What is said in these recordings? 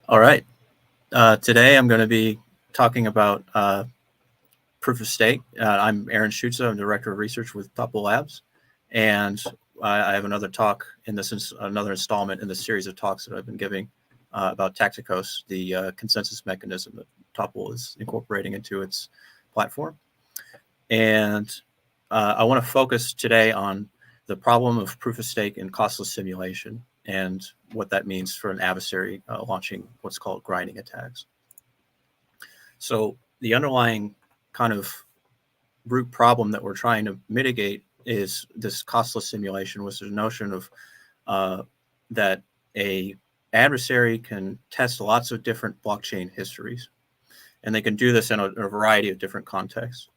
All right. Today I'm going to be talking about proof of stake. I'm Aaron Schutza. I'm Director of Research with Topl Labs. And I have another talk in this, another installment in the series of talks that I've been giving about Taktikos, the consensus mechanism that Topl is incorporating into its platform. And I want to focus today on the problem of proof of stake in costless simulation and what that means for an adversary launching what's called grinding attacks. So the underlying kind of root problem that we're trying to mitigate is this costless simulation, which is the notion of that a adversary can test lots of different blockchain histories, and they can do this in a variety of different contexts.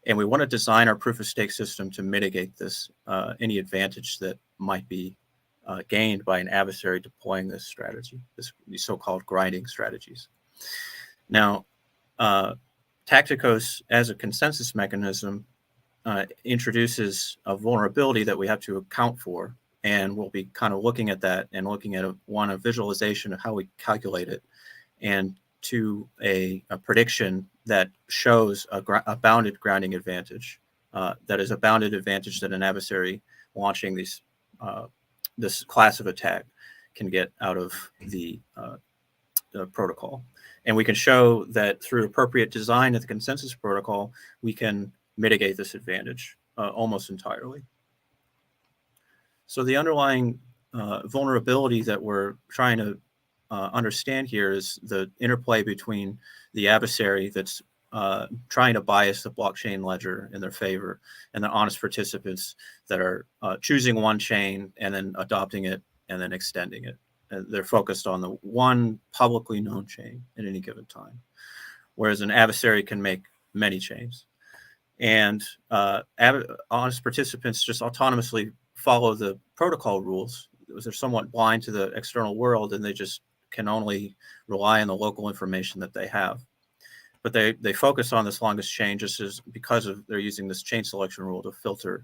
And we want to design our proof of stake system to mitigate this, any advantage that might be gained by an adversary deploying this strategy, these so-called grinding strategies. Now, Taktikos as a consensus mechanism introduces a vulnerability that we have to account for, and we'll be kind of looking at that and looking at a visualization of how we calculate it, and to a prediction that shows a bounded grounding advantage. That is a bounded advantage that an adversary launching this class of attack can get out of the protocol. And we can show that through appropriate design of the consensus protocol, we can mitigate this advantage almost entirely. So the underlying vulnerability that we're trying to understand here is the interplay between the adversary that's trying to bias the blockchain ledger in their favor and the honest participants that are choosing one chain and then adopting it and then extending it. They're focused on the one publicly known chain at any given time, whereas an adversary can make many chains. And honest participants just autonomously follow the protocol rules. They're somewhat blind to the external world, and they just can only rely on the local information that they have. But they focus on this longest chain just as because of they're using this chain selection rule to filter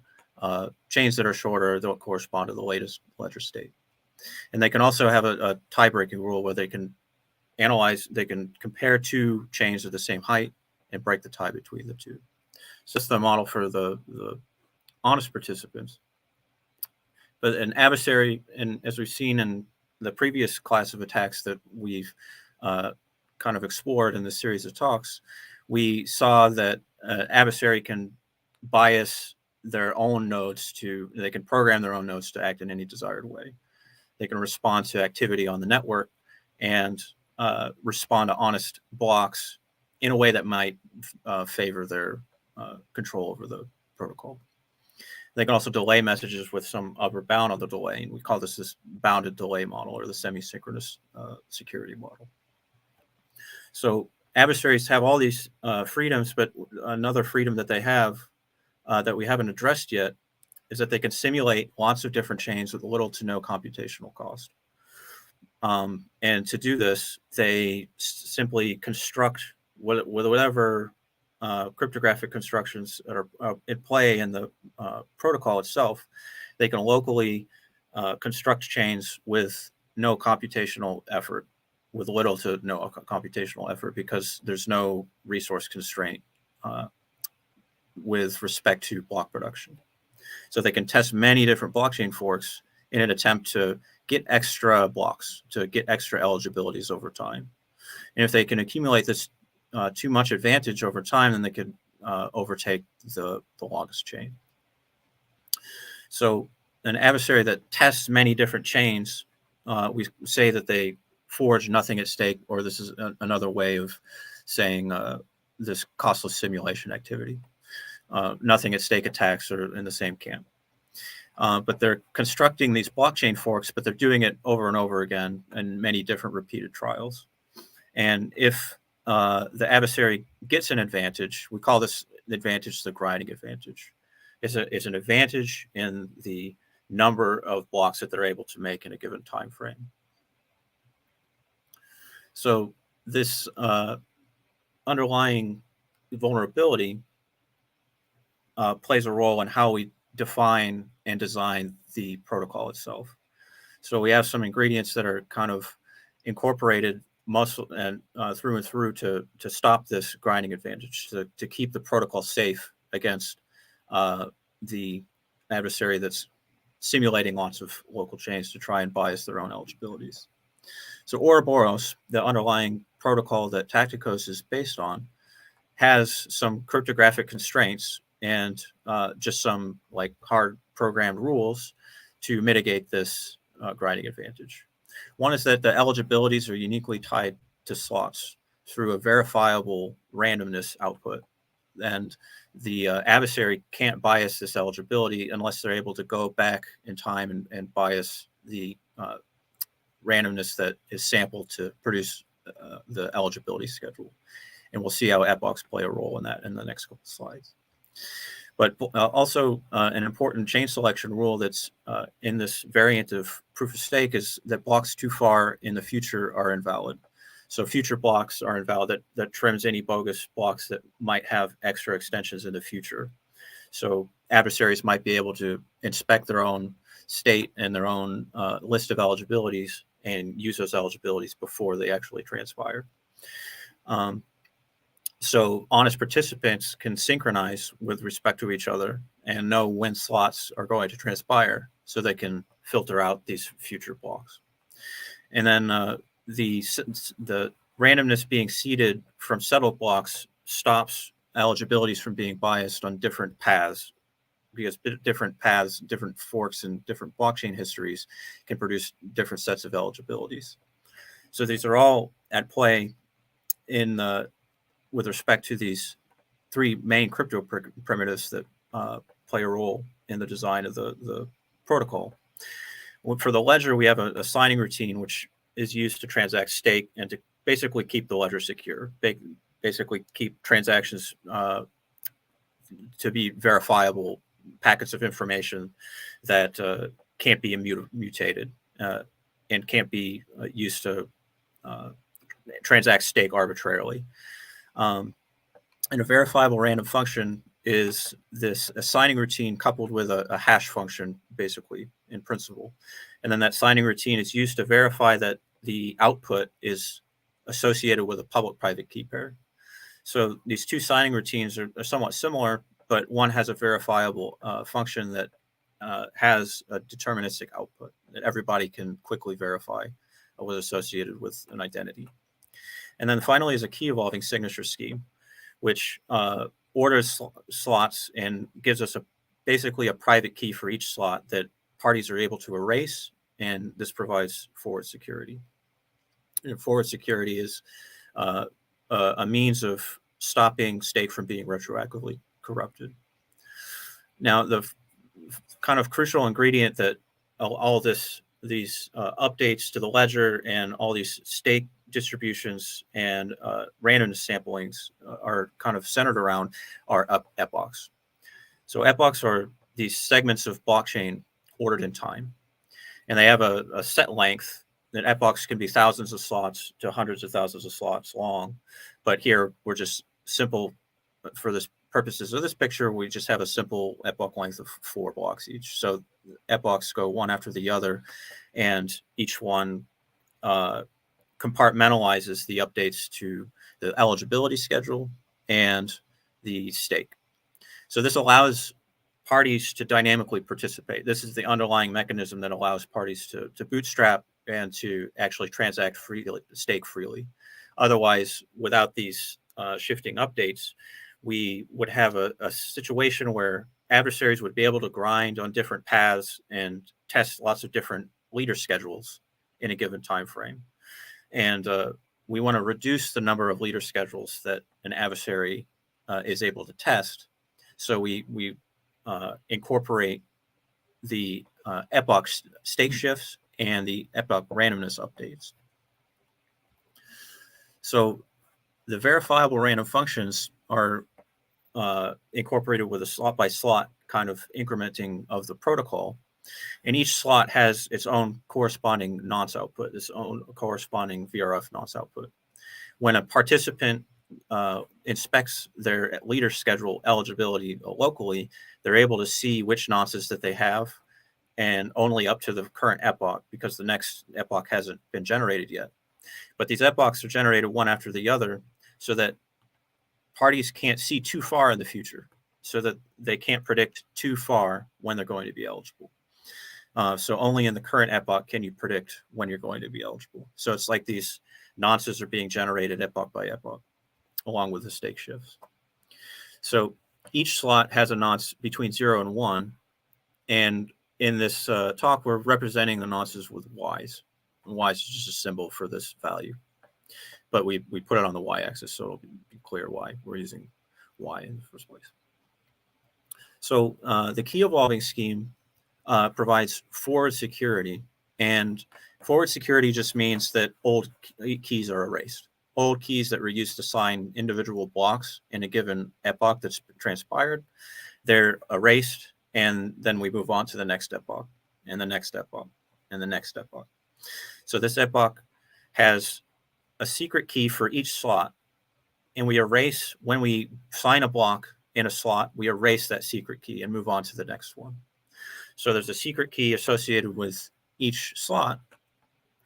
chains that are shorter that correspond to the latest ledger state. And they can also have a tie-breaking rule where they can compare two chains of the same height and break the tie between the two. So that's the model for the honest participants. But an adversary, and as we've seen in the previous class of attacks that we've kind of explored in this series of talks, we saw that adversary can bias their own nodes they can program their own nodes to act in any desired way. They can respond to activity on the network and respond to honest blocks in a way that might favor their control over the protocol. They can also delay messages with some upper bound on the delay, and we call this bounded delay model or the semi-synchronous security model. So adversaries have all these freedoms, but another freedom that they have that we haven't addressed yet is that they can simulate lots of different chains with little to no computational cost. And to do this, they simply construct whatever cryptographic constructions that are at play in the protocol itself. They can locally construct chains with no computational effort, with little to no computational effort, because there's no resource constraint with respect to block production. So they can test many different blockchain forks in an attempt to get extra blocks, to get extra eligibilities over time. And if they can accumulate this too much advantage over time, then they could overtake the longest chain. So an adversary that tests many different chains, we say that they forge nothing at stake, or this is another way of saying this costless simulation activity. Nothing at stake attacks are in the same camp. But they're constructing these blockchain forks, but they're doing it over and over again in many different repeated trials. And if the adversary gets an advantage, we call this advantage the grinding advantage. It's an advantage in the number of blocks that they're able to make in a given time frame. So this underlying vulnerability plays a role in how we define and design the protocol itself. So we have some ingredients that are kind of incorporated muscle and through and through to stop this grinding advantage, to keep the protocol safe against the adversary that's simulating lots of local chains to try and bias their own eligibilities. So Ouroboros, the underlying protocol that Taktikos is based on, has some cryptographic constraints and just some like hard programmed rules to mitigate this grinding advantage. One is that the eligibilities are uniquely tied to slots through a verifiable randomness output. And the adversary can't bias this eligibility unless they're able to go back in time and bias the randomness that is sampled to produce the eligibility schedule. And we'll see how epochs play a role in that in the next couple of slides. But also an important chain selection rule that's in this variant of proof of stake is that blocks too far in the future are invalid. So future blocks are invalid. That trims any bogus blocks that might have extra extensions in the future. So adversaries might be able to inspect their own state and their own list of eligibilities and use those eligibilities before they actually transpire. So honest participants can synchronize with respect to each other and know when slots are going to transpire so they can filter out these future blocks. And then the randomness being seeded from settled blocks stops eligibilities from being biased on different paths, because different paths, different forks, and different blockchain histories can produce different sets of eligibilities. So these are all at play in the with respect to these three main crypto primitives that play a role in the design of the protocol. For the ledger, we have a signing routine, which is used to transact stake and to basically keep the ledger secure, basically keep transactions to be verifiable packets of information that can't be mutated and can't be used to transact stake arbitrarily. And a verifiable random function is this assigning routine coupled with a hash function, basically, in principle. And then that signing routine is used to verify that the output is associated with a public-private key pair. So these two signing routines are somewhat similar, but one has a verifiable function that has a deterministic output that everybody can quickly verify was associated with an identity. And then finally is a key evolving signature scheme, which orders slots and gives us basically a private key for each slot that parties are able to erase, and this provides forward security. And forward security is a means of stopping stake from being retroactively corrupted. Now, the kind of crucial ingredient that all these updates to the ledger and all these stake distributions and randomness samplings are kind of centered around are epochs. So epochs are these segments of blockchain ordered in time, and they have a set length. That epochs can be thousands of slots to hundreds of thousands of slots long, but here we're just simple for this purposes of this picture. We just have a simple epoch length of 4 blocks each. So epochs go one after the other, and each one compartmentalizes the updates to the eligibility schedule and the stake. So this allows parties to dynamically participate. This is the underlying mechanism that allows parties to bootstrap and to actually transact freely, stake freely. Otherwise, without these shifting updates, we would have a situation where adversaries would be able to grind on different paths and test lots of different leader schedules in a given time frame. And we want to reduce the number of leader schedules that an adversary is able to test. So we incorporate the epoch stake shifts and the epoch randomness updates. So the verifiable random functions are incorporated with a slot by slot kind of incrementing of the protocol. And each slot has its own corresponding nonce output, its own corresponding VRF nonce output. When a participant inspects their leader schedule eligibility locally, they're able to see which nonces that they have, and only up to the current epoch, because the next epoch hasn't been generated yet. But these epochs are generated one after the other so that parties can't see too far in the future, so that they can't predict too far when they're going to be eligible. So only in the current epoch can you predict when you're going to be eligible. So it's like these nonces are being generated epoch by epoch, along with the stake shifts. So each slot has a nonce between 0 and 1. And in this talk, we're representing the nonces with y's. And y is just a symbol for this value. But we put it on the y-axis, so it'll be clear why we're using y in the first place. So the key evolving scheme provides forward security. And forward security just means that old keys are erased. Old keys that were used to sign individual blocks in a given epoch that's transpired, they're erased, and then we move on to the next epoch, and the next epoch, and the next epoch. So this epoch has a secret key for each slot, and we erase, when we sign a block in a slot, we erase that secret key and move on to the next one. So there's a secret key associated with each slot,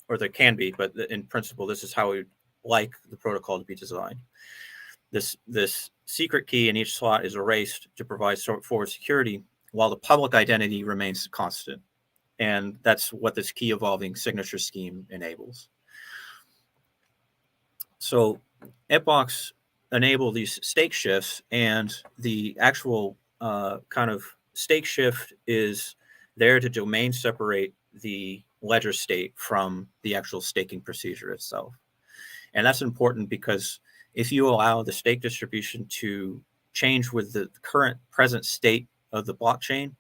or there can be, but in principle, this is how we like the protocol to be designed. This secret key in each slot is erased to provide forward security, while the public identity remains constant. And that's what this key evolving signature scheme enables. So epochs enable these stake shifts, and the actual kind of stake shift is there to domain separate the ledger state from the actual staking procedure itself. And that's important because if you allow the stake distribution to change with the current present state of the blockchain,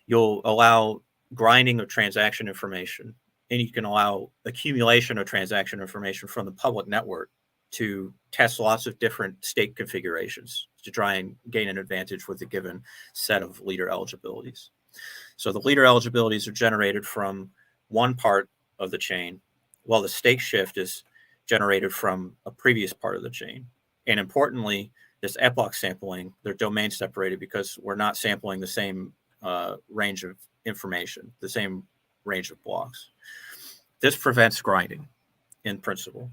you'll allow grinding of transaction information, and you can allow accumulation of transaction information from the public network to test lots of different stake configurations to try and gain an advantage with a given set of leader eligibilities. So the leader eligibilities are generated from one part of the chain, while the stake shift is generated from a previous part of the chain. And importantly, this epoch sampling, they're domain separated because we're not sampling the same range of information, the same range of blocks. This prevents grinding in principle,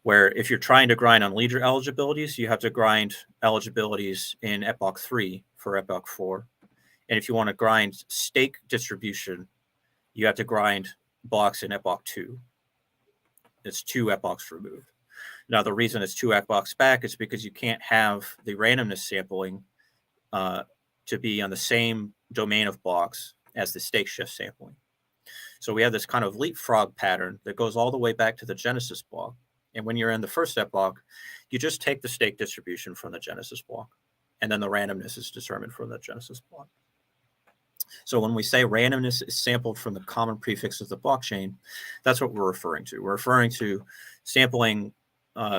where if you're trying to grind on leader eligibilities, you have to grind eligibilities in epoch 3 for epoch 4. And if you want to grind stake distribution, you have to grind blocks in epoch 2. It's 2 epochs removed. Now, the reason it's 2 epochs back is because you can't have the randomness sampling to be on the same domain of blocks as the stake shift sampling. So we have this kind of leapfrog pattern that goes all the way back to the genesis block. And when you're in the first epoch, you just take the stake distribution from the genesis block, and then the randomness is determined from the genesis block. So when we say randomness is sampled from the common prefix of the blockchain, that's what we're referring to. We're referring to sampling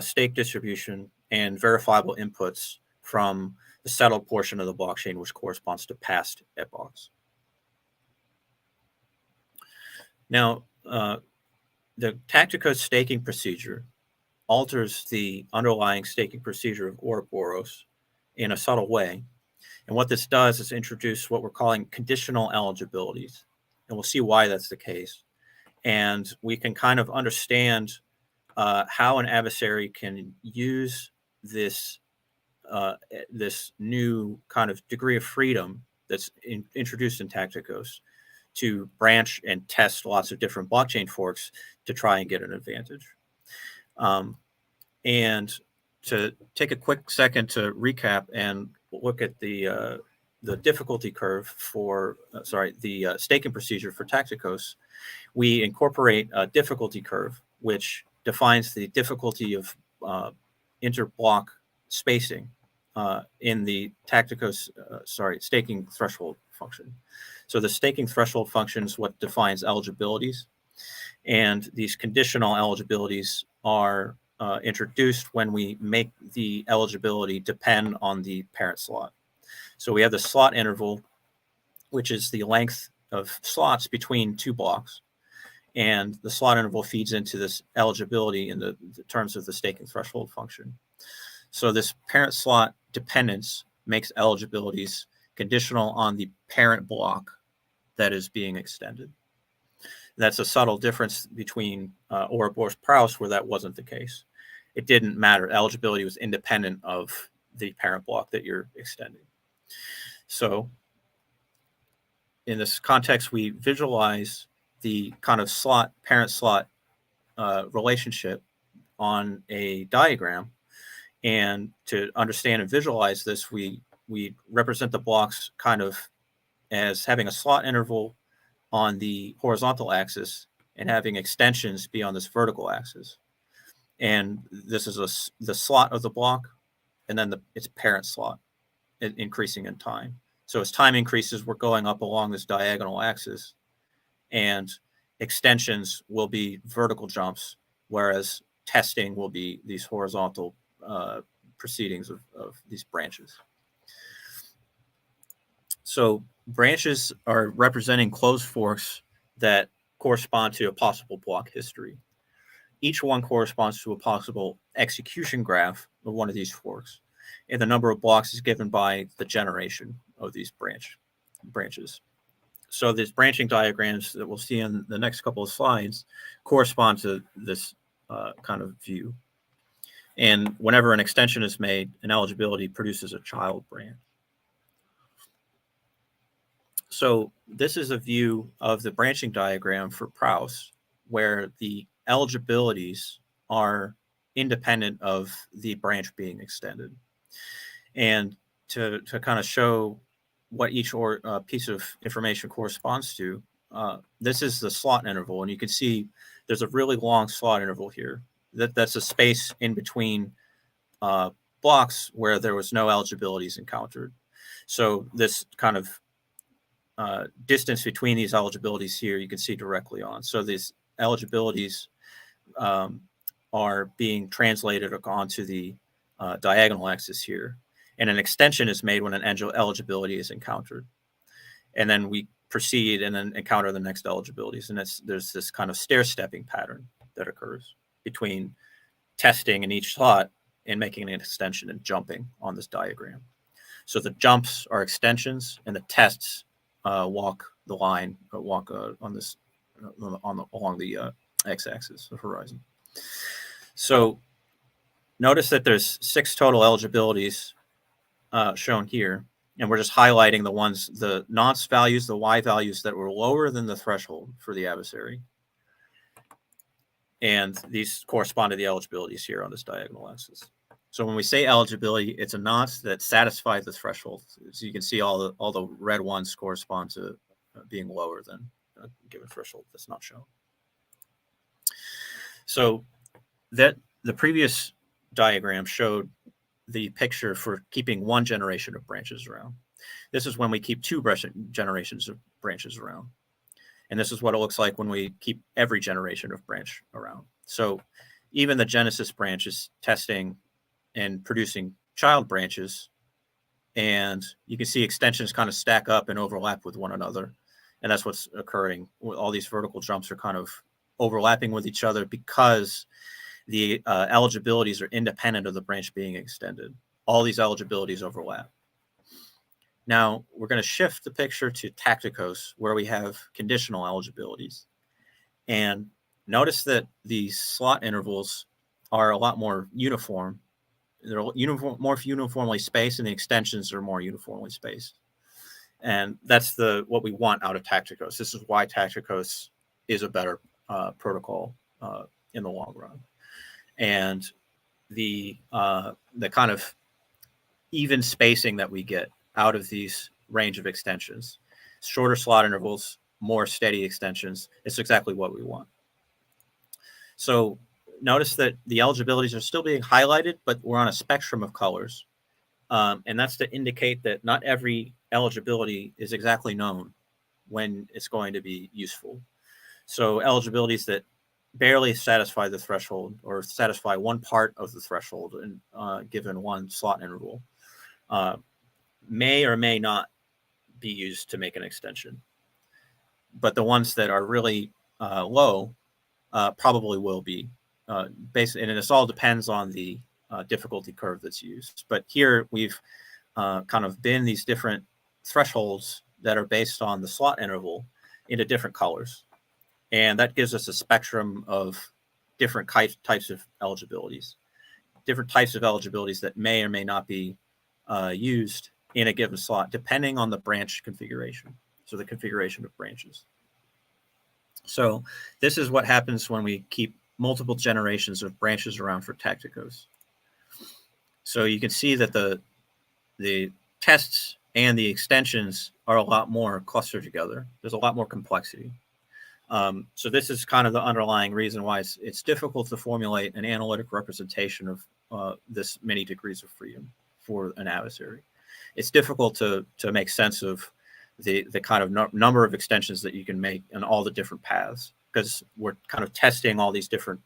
stake distribution and verifiable inputs from the settled portion of the blockchain, which corresponds to past epochs. Now, the Taktikos staking procedure alters the underlying staking procedure of Ouroboros in a subtle way. And what this does is introduce what we're calling conditional eligibilities. And we'll see why that's the case. And we can kind of understand how an adversary can use this new kind of degree of freedom that's introduced in Taktikos to branch and test lots of different blockchain forks to try and get an advantage. And to take a quick second to recap and look at the difficulty curve for, the staking procedure for Taktikos, we incorporate a difficulty curve, which defines the difficulty of interblock spacing in the Taktikos, staking threshold function. So the staking threshold function is what defines eligibilities. And these conditional eligibilities are introduced when we make the eligibility depend on the parent slot. So we have the slot interval, which is the length of slots between 2 blocks. And the slot interval feeds into this eligibility in the terms of the staking threshold function. So this parent slot dependence makes eligibilities conditional on the parent block that is being extended. That's a subtle difference between Ouroboros-Prowse, where that wasn't the case. It didn't matter. Eligibility was independent of the parent block that you're extending. So in this context, we visualize the kind of parent slot relationship on a diagram. And to understand and visualize this, we represent the blocks kind of as having a slot interval on the horizontal axis and having extensions be on this vertical axis. And this is the slot of the block, and then its parent slot increasing in time. So as time increases, we're going up along this diagonal axis, and extensions will be vertical jumps, whereas testing will be these horizontal proceedings of these branches. So branches are representing closed forks that correspond to a possible block history. Each one corresponds to a possible execution graph of one of these forks, and the number of blocks is given by the generation of these branches. So these branching diagrams that we'll see in the next couple of slides correspond to this kind of view. And whenever an extension is made, an eligibility produces a child branch. So this is a view of the branching diagram for Prowse, where the eligibilities are independent of the branch being extended. And to kind of show what each piece of information corresponds to, this is the slot interval. And you can see there's a really long slot interval here. That's a space in between blocks where there was no eligibilities encountered. So this kind of distance between these eligibilities here, you can see directly on. So these eligibilities are being translated onto the diagonal axis here. And an extension is made when an eligibility is encountered. And then we proceed and then encounter the next eligibilities. And there's this kind of stair-stepping pattern that occurs between testing in each slot and making an extension and jumping on this diagram. So the jumps are extensions, and the tests walk the line, on this along the x-axis, the horizon. So notice that there's 6 total eligibilities shown here, and we're just highlighting the ones, the nonce values, the y values that were lower than the threshold for the adversary. And these correspond to the eligibilities here on this diagonal axis. So when we say eligibility, it's a nonce that satisfies the threshold. So you can see all the red ones correspond to being lower than a given threshold that's not shown. So that the previous diagram showed the picture for keeping one generation of branches around. This is when we keep 2 generations of branches around. And this is what it looks like when we keep every generation of branch around. So even the Genesis branch is testing and producing child branches, and you can see extensions kind of stack up and overlap with one another. And that's what's occurring. All these vertical jumps are kind of overlapping with each other because the eligibilities are independent of the branch being extended. All these eligibilities overlap. Now we're going to shift the picture to Taktikos, where we have conditional eligibilities. And notice that these slot intervals are a lot more uniform. They're more uniformly spaced, and the extensions are more uniformly spaced. And that's what we want out of Taktikos. This is why Taktikos is a better protocol in the long run. And the kind of even spacing that we get out of these range of extensions, shorter slot intervals, more steady extensions, it's exactly what we want. So notice that the eligibilities are still being highlighted, but we're on a spectrum of colors. And that's to indicate that not every eligibility is exactly known when it's going to be useful. So eligibilities that barely satisfy the threshold or satisfy one part of the threshold and given one slot interval may or may not be used to make an extension. But the ones that are really low probably will be. Basically, and this all depends on the difficulty curve that's used. But here we've kind of bin these different thresholds that are based on the slot interval into different colors. And that gives us a spectrum of different types of eligibilities, that may or may not be used in a given slot, depending on the branch configuration. So the configuration of branches. So this is what happens when we keep multiple generations of branches around for Taktikos. So you can see that the tests and the extensions are a lot more clustered together. There's a lot more complexity. So this is kind of the underlying reason why it's difficult to formulate an analytic representation of this many degrees of freedom for an adversary. It's difficult to make sense of the kind of number of extensions that you can make in all the different paths, because we're kind of testing all these different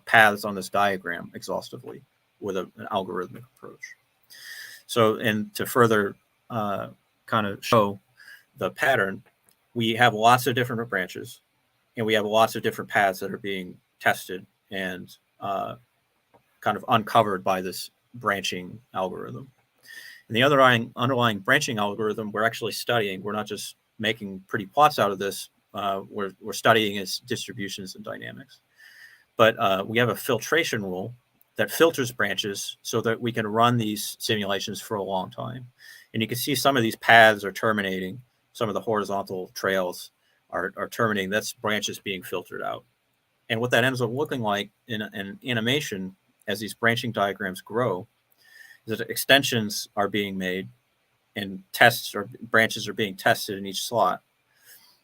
paths on this diagram exhaustively with an algorithmic approach. So, and to further kind of show the pattern, we have lots of different branches, and we have lots of different paths that are being tested and kind of uncovered by this branching algorithm. And the underlying branching algorithm we're actually studying. We're not just making pretty plots out of this. We're studying its distributions and dynamics. But we have a filtration rule that filters branches so that we can run these simulations for a long time. And you can see some of these paths are terminating. Some of the horizontal trails are terminating. That's branches being filtered out. And what that ends up looking like in an animation as these branching diagrams grow is that extensions are being made and branches are being tested in each slot.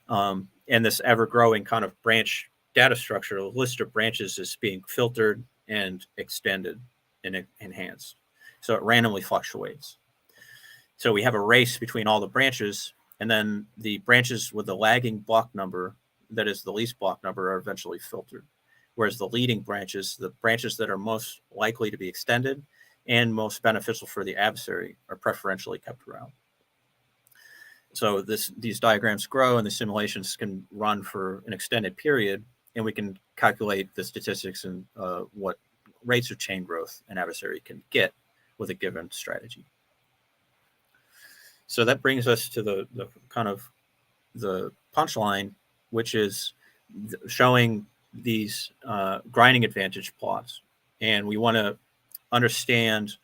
And this ever-growing kind of branch data structure, a list of branches, is being filtered and extended and enhanced. So it randomly fluctuates. So we have a race between all the branches, and then the branches with the lagging block number, that is the least block number, are eventually filtered. Whereas the leading branches, the branches that are most likely to be extended and most beneficial for the adversary, are preferentially kept around. So these diagrams grow, and the simulations can run for an extended period, and we can calculate the statistics and what rates of chain growth an adversary can get with a given strategy. So that brings us to the kind of the punchline, which is showing these grinding advantage plots. And we want to understand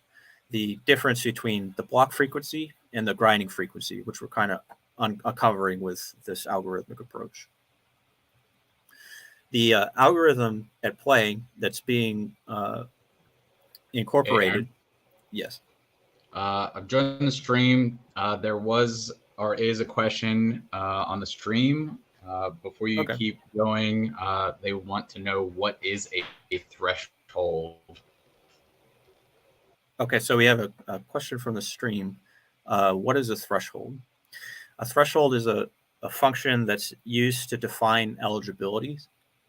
the difference between the block frequency and the grinding frequency, which we're kind of uncovering with this algorithmic approach. The algorithm at play that's being incorporated. Yes. I've joined the stream. There was or is a question on the stream. Before you keep going, they want to know, what is a threshold? Okay, so we have a question from the stream. What is a threshold? A threshold is a function that's used to define eligibility,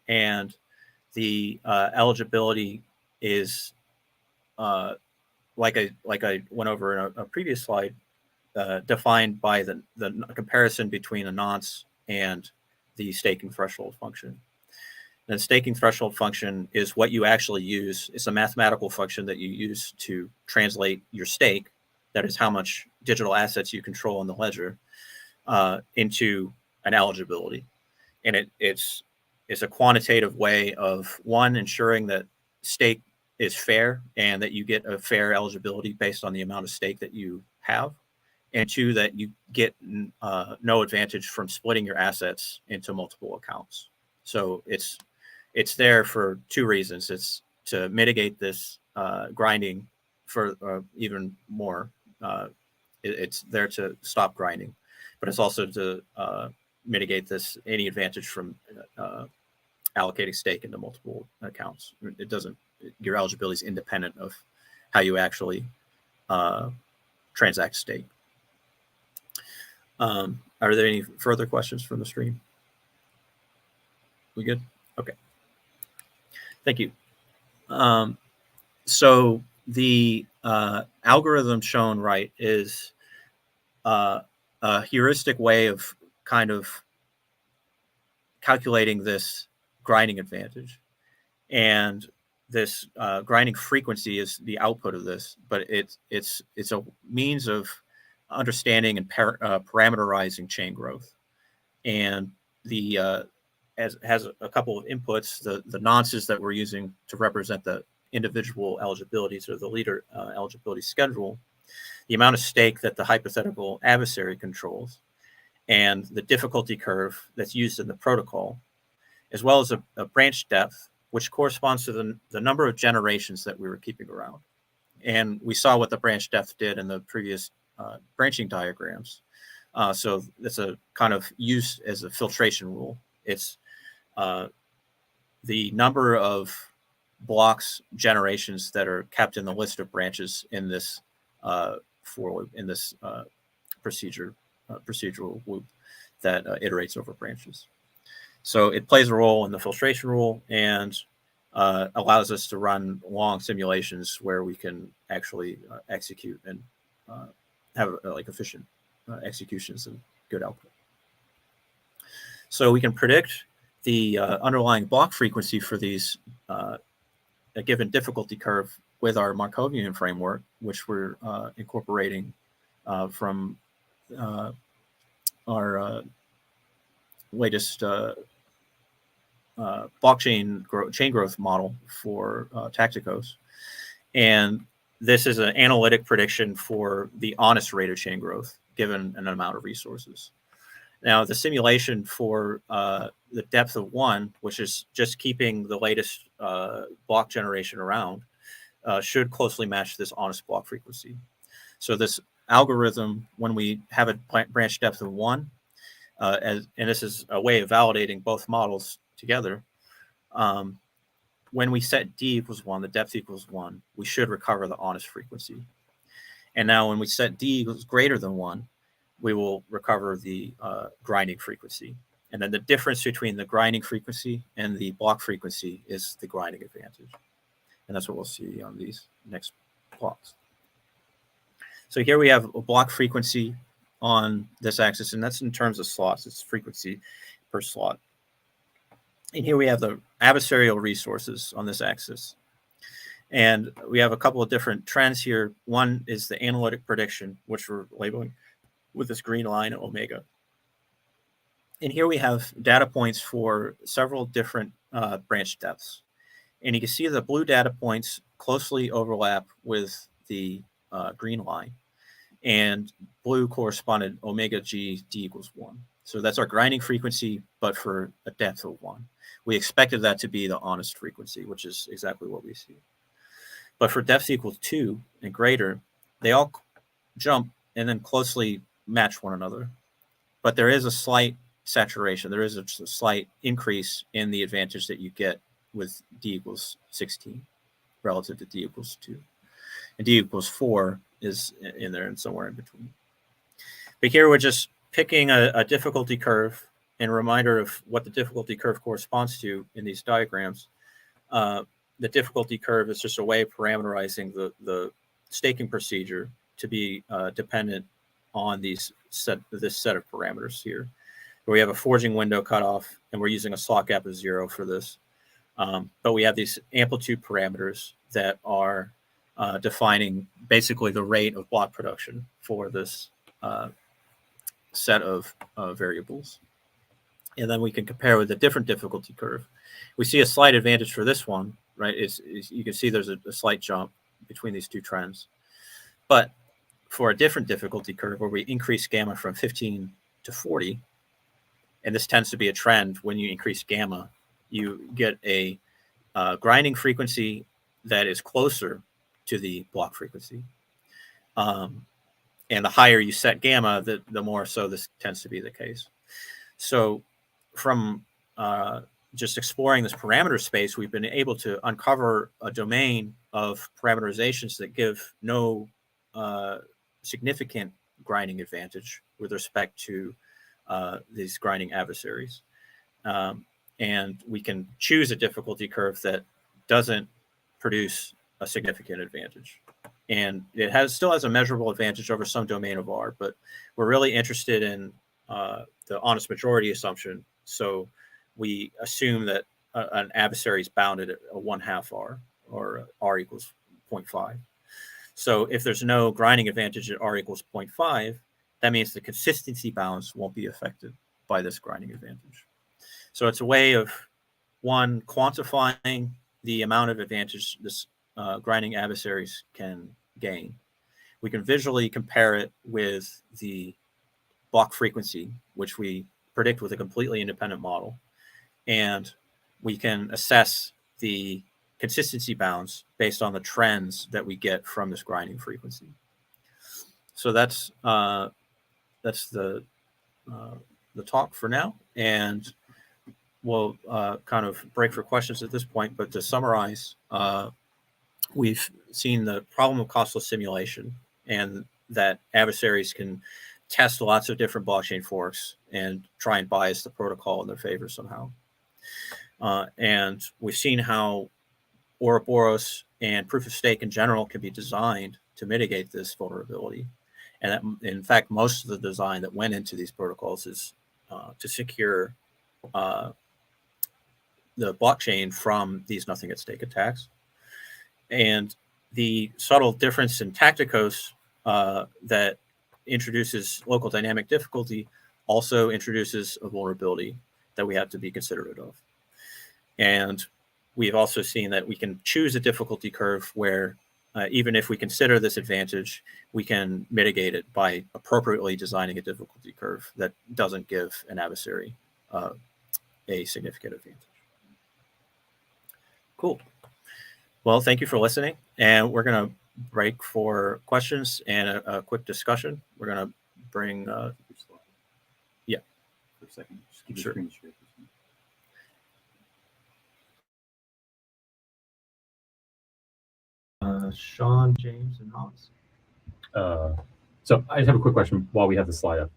and the eligibility is like I went over in a previous slide, defined by the comparison between a nonce and the staking threshold function. And the staking threshold function is what you actually use. It's a mathematical function that you use to translate your stake, that is how much digital assets you control in the ledger, into an eligibility. And it's a quantitative way of, one, ensuring that stake is fair and that you get a fair eligibility based on the amount of stake that you have, and two, that you get no advantage from splitting your assets into multiple accounts. So it's there for two reasons. It's to mitigate this grinding for even more. It's there to stop grinding, but it's also to mitigate any advantage from allocating stake into multiple accounts. It doesn't. Your eligibility is independent of how you actually transact stake. Are there any further questions from the stream? We good? Okay. Thank you. So the algorithm shown right is a heuristic way of kind of calculating this grinding advantage, and this grinding frequency is the output of this, but it's a means of understanding and parameterizing chain growth. And the has a couple of inputs, the nonces that we're using to represent the individual eligibilities or the leader eligibility schedule, the amount of stake that the hypothetical adversary controls, and the difficulty curve that's used in the protocol, as well as a branch depth, which corresponds to the number of generations that we were keeping around. And we saw what the branch depth did in the previous branching diagrams. So it's a kind of use as a filtration rule. It's the number of blocks generations that are kept in the list of branches in this procedural loop that iterates over branches. So it plays a role in the filtration rule and allows us to run long simulations where we can actually execute and have like efficient executions and good output. So we can predict the underlying block frequency for these a given difficulty curve with our Markovian framework, which we're incorporating from our latest blockchain chain growth model for Taktikos. And this is an analytic prediction for the honest rate of chain growth given an amount of resources. Now, the simulation for the depth of 1, which is just keeping the latest block generation around, should closely match this honest block frequency. So this algorithm, when we have a branch depth of 1, and this is a way of validating both models together, when we set d equals 1, the depth equals 1, we should recover the honest frequency. And now when we set d equals greater than 1, we will recover the grinding frequency. And then the difference between the grinding frequency and the block frequency is the grinding advantage. And that's what we'll see on these next plots. So here we have a block frequency on this axis, and that's in terms of slots. It's frequency per slot. And here we have the adversarial resources on this axis. And we have a couple of different trends here. One is the analytic prediction, which we're labeling with this green line omega. And here we have data points for several different branch depths. And you can see the blue data points closely overlap with the green line. And blue corresponded omega g d equals 1. So that's our grinding frequency, but for a depth of 1. We expected that to be the honest frequency, which is exactly what we see. But for depth equals 2 and greater, they all jump and then closely match one another. But there is a slight saturation. There is a slight increase in the advantage that you get with d equals 16 relative to d equals 2. And d equals 4 is in there and somewhere in between. But here we're just picking a difficulty curve and a reminder of what the difficulty curve corresponds to in these diagrams. The difficulty curve is just a way of parameterizing the staking procedure to be dependent on this set of parameters here. Where we have a forging window cutoff, and we're using a slot gap of 0 for this. But we have these amplitude parameters that are defining basically the rate of block production for this set of variables. And then we can compare with a different difficulty curve. We see a slight advantage for this one, right? You can see there's a slight jump between these two trends. But for a different difficulty curve where we increase gamma from 15 to 40, and this tends to be a trend when you increase gamma, you get a grinding frequency that is closer to the block frequency. And the higher you set gamma, the more so this tends to be the case. So from just exploring this parameter space, we've been able to uncover a domain of parameterizations that give no significant grinding advantage with respect to these grinding adversaries. And we can choose a difficulty curve that doesn't produce a significant advantage. And it still has a measurable advantage over some domain of R, but we're really interested in the honest majority assumption. So we assume that an adversary is bounded at a 1/2 R, or R equals 0.5. So if there's no grinding advantage at R equals 0.5, that means the consistency bounds won't be affected by this grinding advantage. So it's a way of, one, quantifying the amount of advantage this grinding adversaries can gain. We can visually compare it with the block frequency, which we predict with a completely independent model. And we can assess the consistency bounds based on the trends that we get from this grinding frequency. So that's the talk for now, and we'll kind of break for questions at this point. But to summarize, we've seen the problem of costless simulation, and that adversaries can test lots of different blockchain forks and try and bias the protocol in their favor somehow. And we've seen how Ouroboros and proof of stake in general can be designed to mitigate this vulnerability. And that, in fact, most of the design that went into these protocols is to secure the blockchain from these nothing at stake attacks. And the subtle difference in Taktikos that introduces local dynamic difficulty also introduces a vulnerability that we have to be considerate of. And we've also seen that we can choose a difficulty curve where even if we consider this advantage, we can mitigate it by appropriately designing a difficulty curve that doesn't give an adversary a significant advantage. Cool. Well, thank you for listening. And we're going to break for questions and a quick discussion. We're going to bring... yeah. For a second. Just keep the screen straight. Sean, James, and Hans. So I just have a quick question while we have the slide up.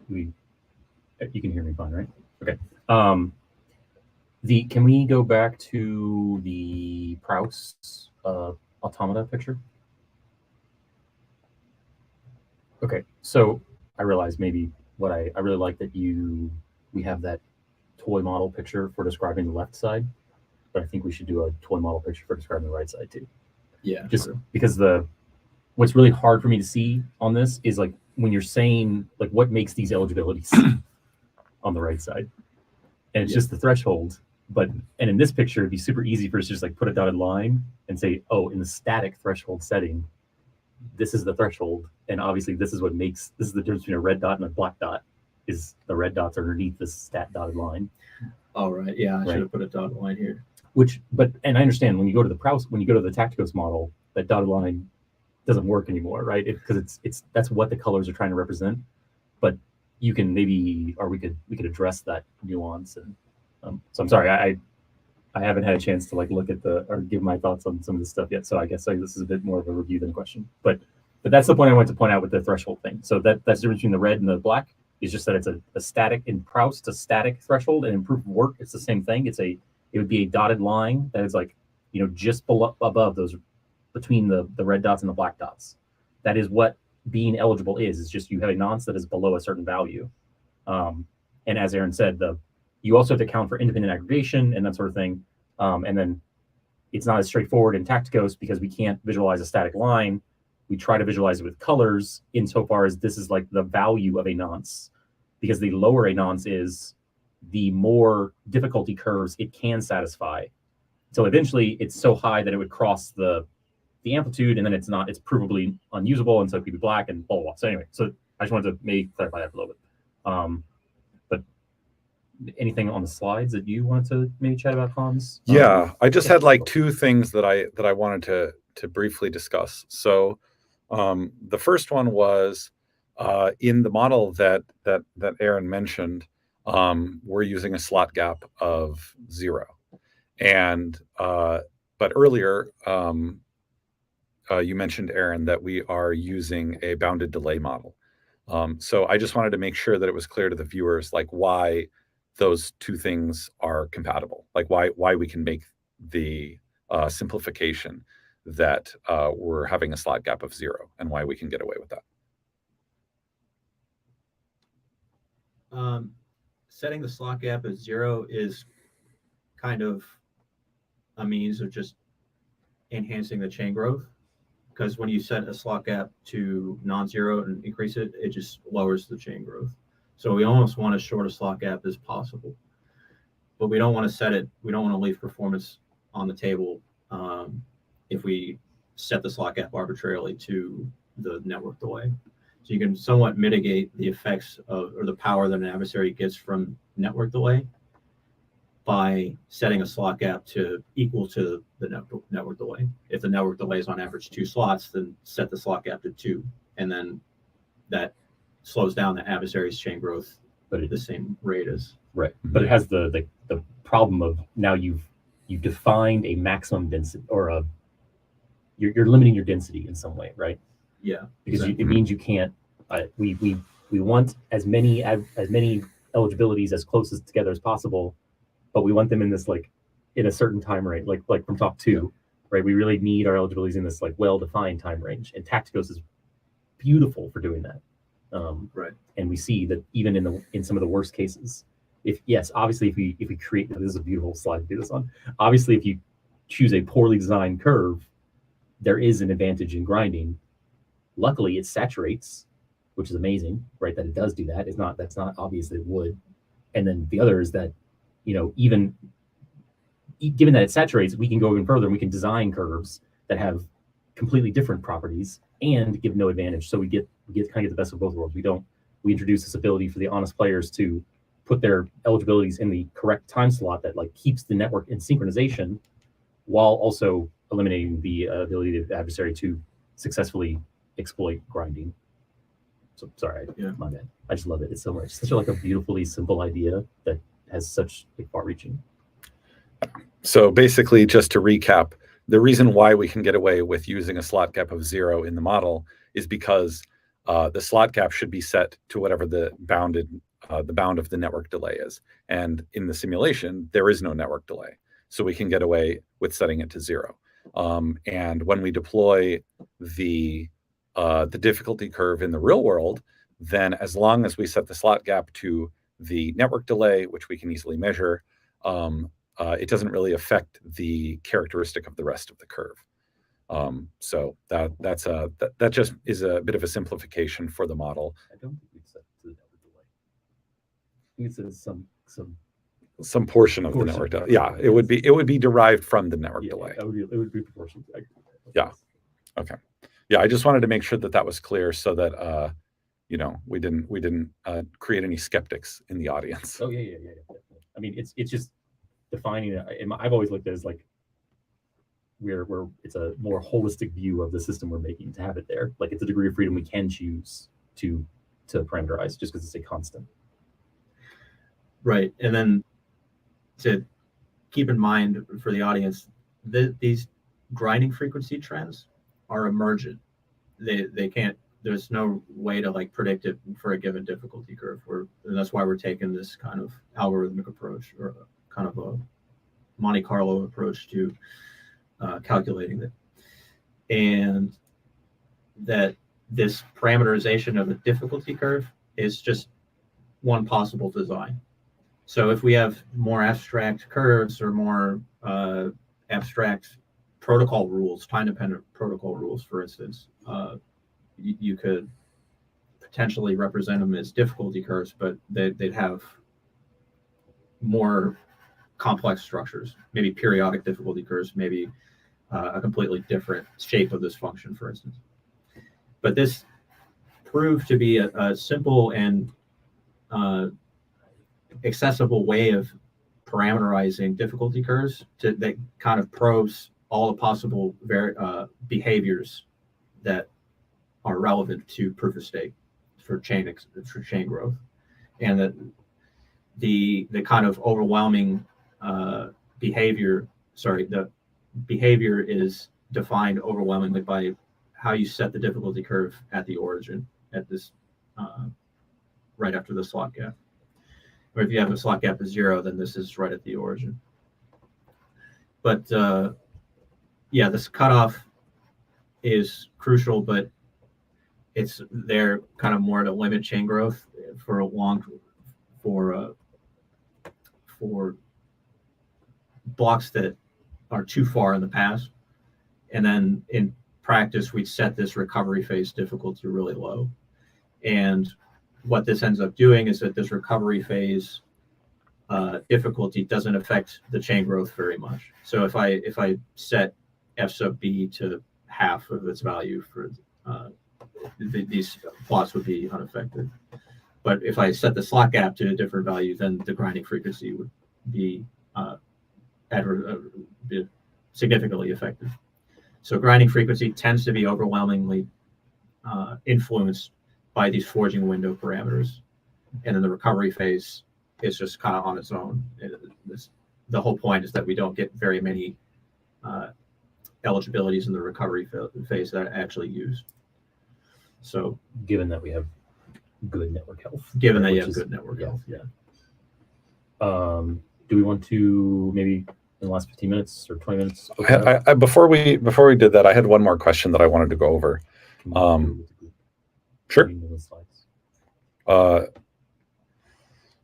You can hear me fine, right? Okay. Can we go back to the Proust automata picture? Okay. So I realize maybe what I really like that we have that toy model picture for describing the left side, but I think we should do a toy model picture for describing the right side too. Yeah, just sure. Because what's really hard for me to see on this is like when you're saying like what makes these eligibilities on the right side, and it's just the threshold. And in this picture, it'd be super easy for us to just like put a dotted line and say, oh, in the static threshold setting, this is the threshold, and obviously this is the difference between a red dot and a black dot. Is the red dots underneath this stat dotted line? Oh, right. Yeah, I should have put a dotted line here. And I understand when you go to the Taktikos model, that dotted line doesn't work anymore, right? Because that's what the colors are trying to represent. But you can we could address that nuance. And so I'm sorry, I haven't had a chance to like look at or give my thoughts on some of this stuff yet. So I guess this is a bit more of a review than a question. But that's the point I wanted to point out with the threshold thing. So that's the difference between the red and the black is just that it's a static in Proust, a static threshold, and in proof of work, it's the same thing. It would be a dotted line that is like, just above those, between the red dots and the black dots. That is what being eligible is. It's just you have a nonce that is below a certain value. And as Aaron said, you also have to account for independent aggregation and that sort of thing. And then it's not as straightforward in Taktikos because we can't visualize a static line. We try to visualize it with colors insofar as this is like the value of a nonce, because the lower a nonce is, the more difficulty curves it can satisfy. So eventually it's so high that it would cross the amplitude, and then it's provably unusable, and so it could be black and blah, blah, blah. So anyway, so I just wanted to maybe clarify that for a little bit. But anything on the slides that you wanted to maybe chat about, Hans? Yeah, I just had like two things that I wanted to briefly discuss. So the first one was in the model that Aaron mentioned, we're using a slot gap of 0. And but earlier you mentioned, Aaron, that we are using a bounded delay model. So I just wanted to make sure that it was clear to the viewers like why those two things are compatible, like why we can make the simplification that we're having a slot gap of 0 and why we can get away with that. Setting the slot gap at 0 is kind of a means of just enhancing the chain growth, because when you set a slot gap to non-zero and increase it, it just lowers the chain growth. So we almost want as short a slot gap as possible. but we don't want to set it. We don't want to leave performance on the table if we set the slot gap arbitrarily to the network delay. So you can somewhat mitigate the effects of, or the power that an adversary gets from network delay by setting a slot gap to equal to the network delay. If the network delay is on average 2 slots, then set the slot gap to 2, and then that slows down the adversary's chain growth at the same rate as. Right, but it has the problem of now you've defined a maximum density, or you're limiting your density in some way, right? Yeah, because it means you can't. We want as many eligibilities as close together as possible, but we want them in this like in a certain time range, like from top 2, right? We really need our eligibilities in this like well-defined time range, and Taktikos is beautiful for doing that. Right, and we see that even in some of the worst cases, obviously if we create, this is a beautiful slide to do this on. Obviously, if you choose a poorly designed curve, there is an advantage in grinding. Luckily, it saturates, which is amazing, right? That it does do that. That's not obvious that it would. And then the other is that, even given that it saturates, we can go even further and we can design curves that have completely different properties and give no advantage. So we get kind of the best of both worlds. We introduce this ability for the honest players to put their eligibilities in the correct time slot that like keeps the network in synchronization, while also eliminating the ability of the adversary to successfully exploit grinding. So sorry, my bad. I just love it. It's so much. Such a beautifully simple idea that has such far-reaching. So basically, just to recap, the reason why we can get away with using a slot gap of 0 in the model is because the slot gap should be set to whatever the bound of the network delay is. And in the simulation, there is no network delay. So we can get away with setting it to 0. And when we deploy the difficulty curve in the real world, then as long as we set the slot gap to the network delay, which we can easily measure, it doesn't really affect the characteristic of the rest of the curve. So that just is a bit of a simplification for the model. I don't think we set to the network delay. I think it says some portion of the network delay. Yeah, it would be derived from the network delay. It would be proportional. Yeah. Okay. Yeah, I just wanted to make sure that was clear so that we didn't create any skeptics in the audience. Oh yeah. Definitely. I mean, it's just defining it. I've always looked at it as like where it's a more holistic view of the system we're making to have it there. Like it's a degree of freedom we can choose to parameterize just because it's a constant. Right, and then to keep in mind for the audience, these grinding frequency trends are emergent. They can't. There's no way to like predict it for a given difficulty curve. And that's why we're taking this kind of algorithmic approach, or kind of a Monte Carlo approach to calculating it. And that this parameterization of the difficulty curve is just one possible design. So if we have more abstract curves or more abstract protocol rules, time-dependent protocol rules, for instance, you could potentially represent them as difficulty curves, but they'd have more complex structures, maybe periodic difficulty curves, maybe a completely different shape of this function, for instance. But this proved to be a simple and accessible way of parameterizing difficulty curves that kind of probes all the possible behaviors that are relevant to proof of stake for chain growth, and that the kind of overwhelming behavior. The behavior is defined overwhelmingly by how you set the difficulty curve at the origin, at this right after the slot gap. Or if you have a slot gap of 0, then this is right at the origin. But this cutoff is crucial, but it's there kind of more to limit chain growth for blocks that are too far in the past. And then in practice, we'd set this recovery phase difficulty really low. And what this ends up doing is that this recovery phase difficulty doesn't affect the chain growth very much. So if I set f sub b to half of its value for these plots would be unaffected. But if I set the slot gap to a different value, then the grinding frequency would be significantly affected. So grinding frequency tends to be overwhelmingly influenced by these forging window parameters. And then the recovery phase is just kind of on its own. The whole point is that we don't get very many eligibilities in the recovery phase that are actually used. So given that we have good network health. Given that you have good network health. Yeah. Do we want to maybe in the last 15 minutes or 20 minutes? Before we did that, I had one more question that I wanted to go over. Sure.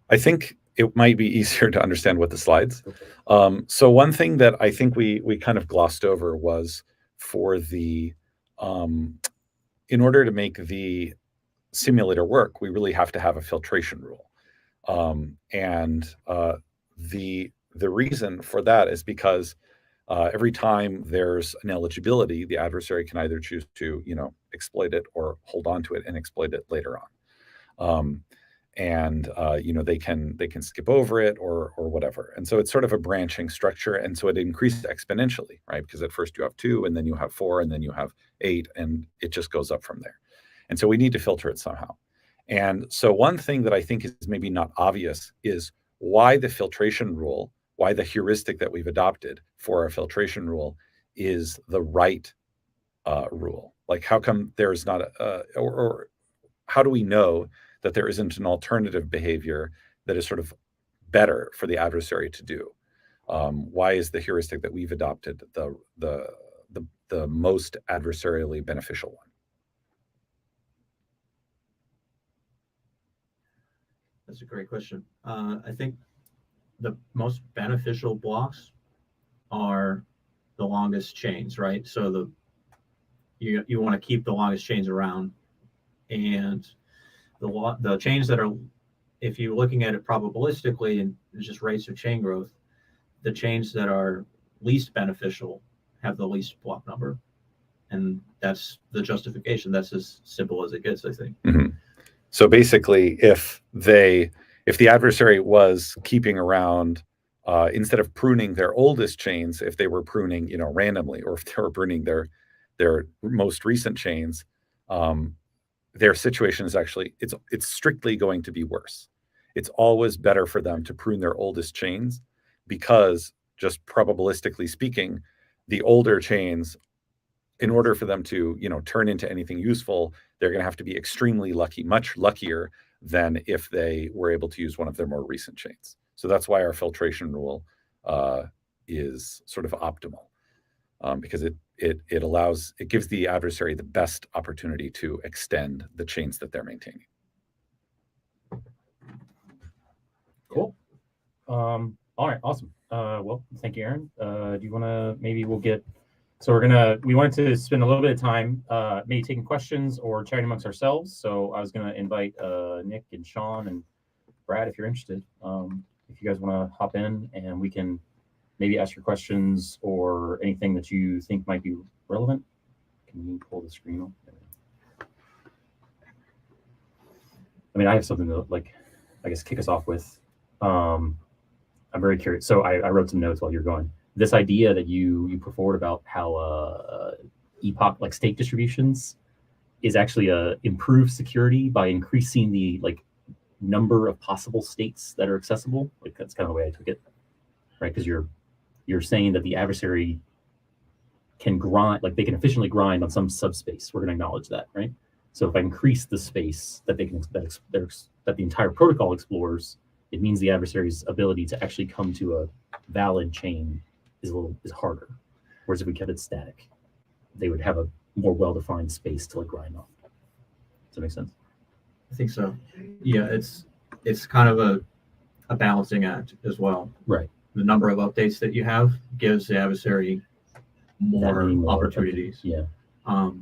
I think it might be easier to understand with the slides. Okay. So one thing that I think we kind of glossed over was for the in order to make the simulator work, we really have to have a filtration rule. The reason for that is because every time there's an eligibility, the adversary can either choose to, exploit it or hold on to it and exploit it later on. They can skip over it or whatever. And so it's sort of a branching structure. And so it increases exponentially, right? Because at first you have 2, and then you have 4, and then you have 8, and it just goes up from there. And so we need to filter it somehow. And so one thing that I think is maybe not obvious is why the filtration rule, why the heuristic that we've adopted for our filtration rule is the right rule. Like, how come there's not or how do we know that there isn't an alternative behavior that is sort of better for the adversary to do? Why is the heuristic that we've adopted the most adversarially beneficial one? That's a great question. I think the most beneficial blocks are the longest chains, right? So you want to keep the longest chains around, and the chains that are, if you're looking at it probabilistically and just rates of chain growth, the chains that are least beneficial have the least block number, and that's the justification. That's as simple as it gets, I think. Mm-hmm. So basically, if the adversary was keeping around, instead of pruning their oldest chains, if they were pruning, randomly, or if they were pruning their most recent chains, their situation is actually, it's strictly going to be worse. It's always better for them to prune their oldest chains, because just probabilistically speaking, the older chains, in order for them to, turn into anything useful, they're going to have to be extremely lucky, much luckier than if they were able to use one of their more recent chains. So that's why our filtration rule is sort of optimal, because it gives the adversary the best opportunity to extend the chains that they're maintaining. Cool. All right, awesome. Well, thank you, Aaron. Do you want to, maybe we'll get, so we wanted to spend a little bit of time maybe taking questions or chatting amongst ourselves. So I was going to invite Nick and Sean and Brad, if you're interested, if you guys want to hop in, and we can maybe ask your questions or anything that you think might be relevant. Can you pull the screen up? I mean, I have something to, I guess, kick us off with. I'm very curious. So I wrote some notes while you're going. This idea that you put forward about how epoch, like state distributions, is actually improved security by increasing the number of possible states that are accessible. That's kind of the way I took it, right? Because you're saying that the adversary can grind, they can efficiently grind on some subspace. We're going to acknowledge that, right? So if I increase the space that they can that the entire protocol explores, it means the adversary's ability to actually come to a valid chain is harder. Whereas if we kept it static, they would have a more well-defined space to grind on. Does that make sense? I think so. Yeah, it's kind of a balancing act as well. Right. The number of updates that you have gives the adversary more opportunities. Yeah. But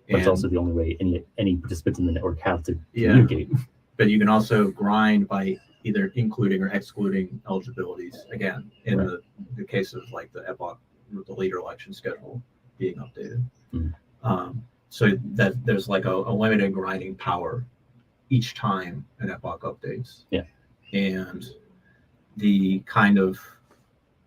it's also the only way any participants in the network have to communicate. But you can also grind by either including or excluding eligibilities. Again, in the case of like the epoch, the leader election schedule being updated. So that there's like a limited grinding power each time an epoch updates. Yeah. And the kind of,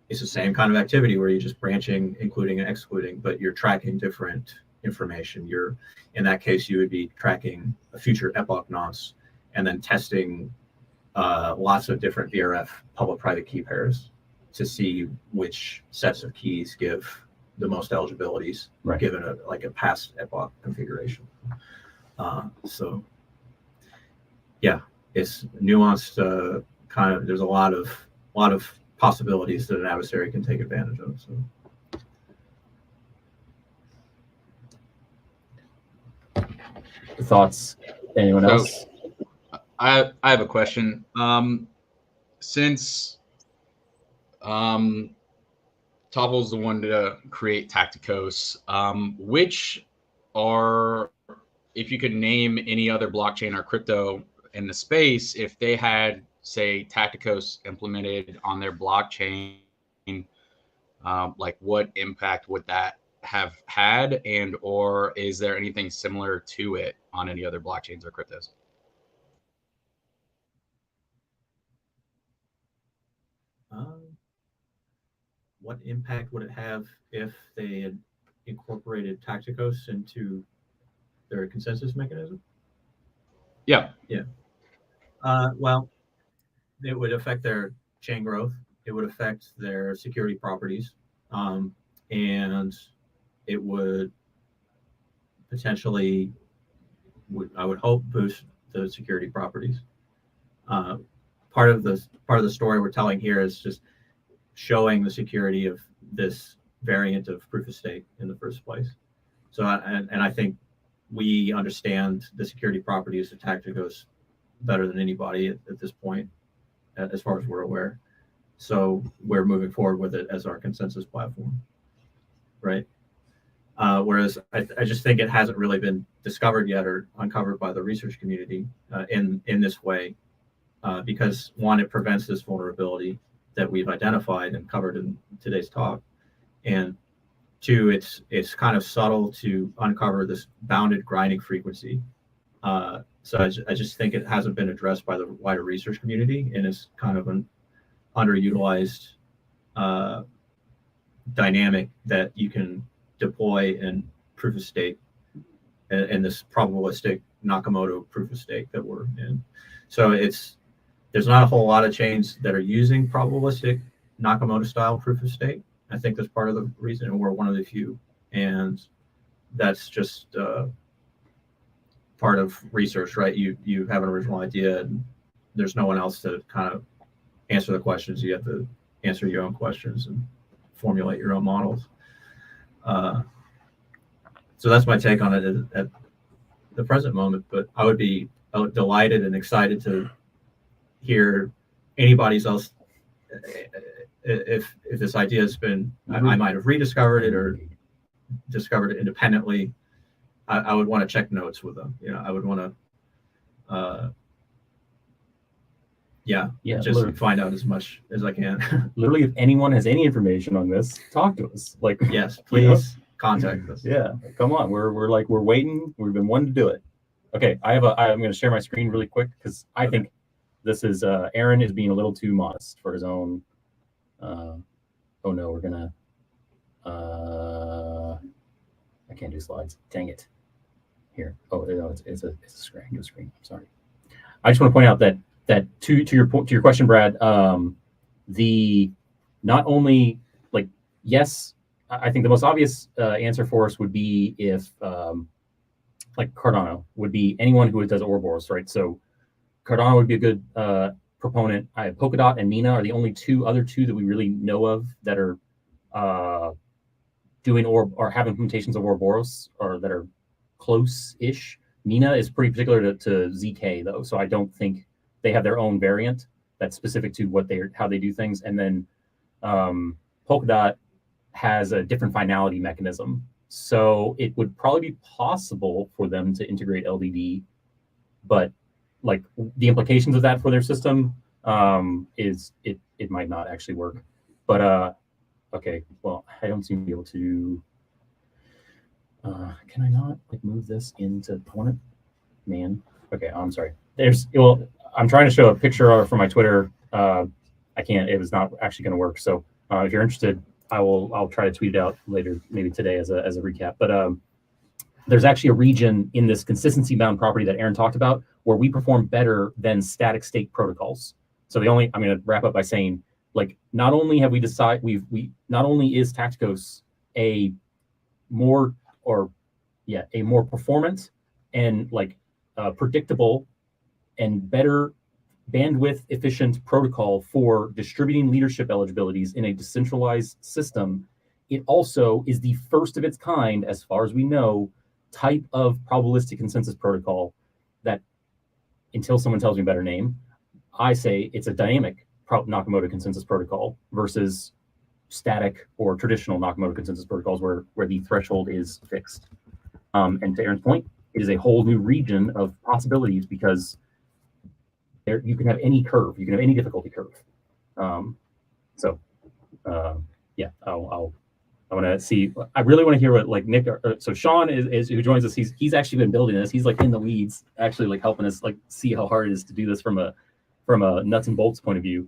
it's the same kind of activity where you're just branching, including and excluding, but you're tracking different information. You're, in that case, you would be tracking a future epoch nonce and then testing lots of different VRF public-private key pairs to see which sets of keys give the most eligibilities, given a past epoch configuration. So yeah, it's nuanced. Kind of, there's a lot of possibilities that an adversary can take advantage of. So, thoughts? Anyone else? I have a question. Since Topl's the one to create Taktikos, which are, if you could name any other blockchain or crypto in the space, if they had, say, Taktikos implemented on their blockchain, like what impact would that have had, and or is there anything similar to it on any other blockchains or cryptos? What impact would it have if they had incorporated Taktikos into their consensus mechanism? Yeah. Well, it would affect their chain growth. It would affect their security properties, and it would potentially, I would hope, boost the security properties. Part of the story we're telling here is just showing the security of this variant of proof of stake in the first place. So, and I think we understand the security properties of Taktikos better than anybody at this point, as far as we're aware. So we're moving forward with it as our consensus platform, right? Whereas I just think it hasn't really been discovered yet or uncovered by the research community in this way, because one, it prevents this vulnerability that we've identified and covered in today's talk, and two, it's kind of subtle to uncover this bounded grinding frequency. So I just think it hasn't been addressed by the wider research community, and it's kind of an underutilized dynamic that you can deploy in proof of stake, in this probabilistic Nakamoto proof of stake that we're in. So there's not a whole lot of chains that are using probabilistic Nakamoto style proof of stake. I think that's part of the reason, and we're one of the few. And that's just part of research, right? You have an original idea, and there's no one else to kind of answer the questions. You have to answer your own questions and formulate your own models. So that's my take on it at the present moment. But I would be delighted and excited to hear anybody's else. If this idea has been, I might have rediscovered it or discovered it independently, I would want to check notes with them. I would want to, just literally find out as much as I can. Literally, if anyone has any information on this, talk to us. Like, yes, please contact us. Yeah, come on. We're waiting. We've been wanting to do it. Okay, I'm going to share my screen really quick because I think this is Aaron is being a little too modest for his own. Oh no, we're gonna. I can't do slides. Dang it. Here. Oh no, it's a screen. New screen. I'm sorry. I just want to point out that to your question, Brad. The not only like yes, I think the most obvious answer for us would be if like Cardano would be anyone who does Ouroboros, right? So Cardano would be a good proponent. Polkadot and Mina are the only other two that we really know of that are doing or have implementations of Ouroboros or that are close-ish. Mina is pretty particular to ZK though, so I don't think they have their own variant that's specific to how they do things. And then Polkadot has a different finality mechanism, so it would probably be possible for them to integrate LDD, but like the implications of that for their system, it might not actually work. But okay, well, I don't seem to be able to. Can I not like move this into opponent? Man, okay, I'm sorry. I'm trying to show a picture from my Twitter. I can't. It was not actually going to work. So if you're interested, I'll try to tweet it out later, maybe today as a recap. But there's actually a region in this consistency bound property that Aaron talked about where we perform better than static state protocols. So I'm going to wrap up by saying, like, not only have we decided not only is Taktikos a more performant and like predictable and better bandwidth efficient protocol for distributing leadership eligibilities in a decentralized system, it also is the first of its kind, as far as we know, type of probabilistic consensus protocol that, until someone tells me a better name, I say it's a dynamic Nakamoto consensus protocol versus static or traditional Nakamoto consensus protocols where the threshold is fixed. And to Aaron's point, it is a whole new region of possibilities because you can have any curve, you can have any difficulty curve. I want to see. I really want to hear what like Nick. So Sean is who joins us. He's actually been building this. He's like in the weeds, actually like helping us like see how hard it is to do this from a nuts and bolts point of view.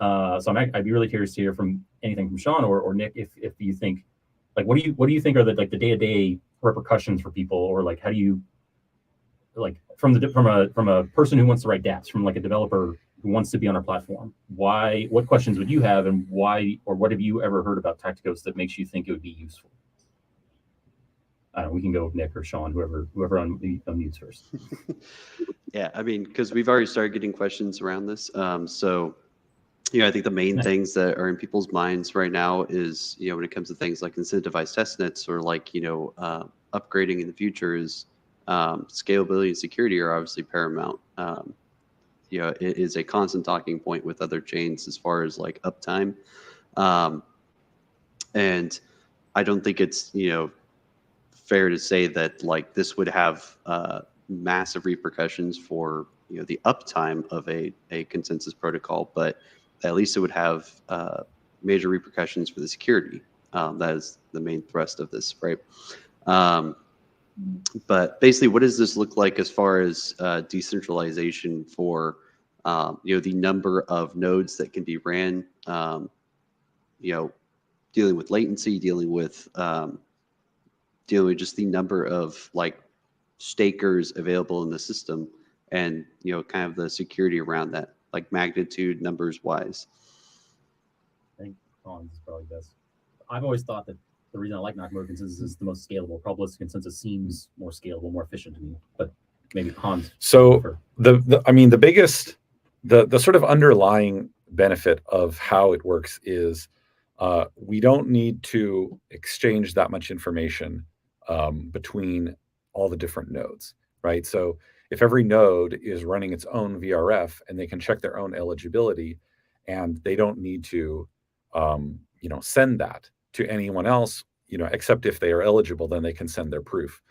So I'd be really curious to hear from anything from Sean or Nick if you think like what do you think are the like the day-to-day repercussions for people, or like how do you like from a person who wants to write dApps, from like a developer who wants to be on our platform, what questions would you have, and why, or what have you ever heard about Taktikos that makes you think it would be useful? I don't know, we can go with Nick or Sean, whoever unmutes first. Yeah, I mean, because we've already started getting questions around this. So, I think the main things that are in people's minds right now is, when it comes to things like incentivized testnets or like, upgrading in the future is scalability and security are obviously paramount. It is a constant talking point with other chains as far as like uptime. And I don't think it's, fair to say that like this would have massive repercussions for, the uptime of a consensus protocol, but at least it would have major repercussions for the security. That is the main thrust of this, right? But basically, what does this look like as far as decentralization for the number of nodes that can be ran? Dealing with latency, dealing with just the number of like stakers available in the system, and kind of the security around that, like magnitude numbers wise. I think Hans is probably best. I've always thought that the reason I like Nakamoto consensus is the most scalable. Probabilistic consensus seems more scalable, more efficient to me, but maybe Hans. So the biggest, the sort of underlying benefit of how it works is we don't need to exchange that much information between all the different nodes, right? So if every node is running its own VRF and they can check their own eligibility, and they don't need to, send that to anyone else, except if they are eligible, then they can send their proof.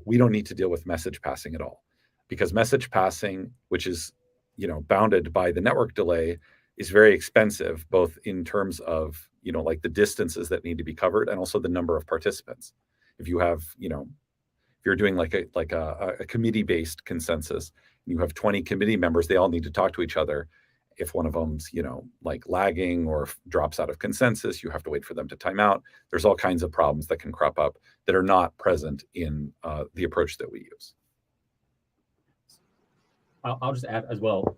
We don't need to deal with message passing at all, because message passing, which is, bounded by the network delay, is very expensive, both in terms of, like the distances that need to be covered and also the number of participants. If you have, if you're doing like a committee-based consensus, you have 20 committee members, they all need to talk to each other. If one of them's, like lagging or drops out of consensus, you have to wait for them to time out. There's all kinds of problems that can crop up that are not present in the approach that we use. I'll just add as well.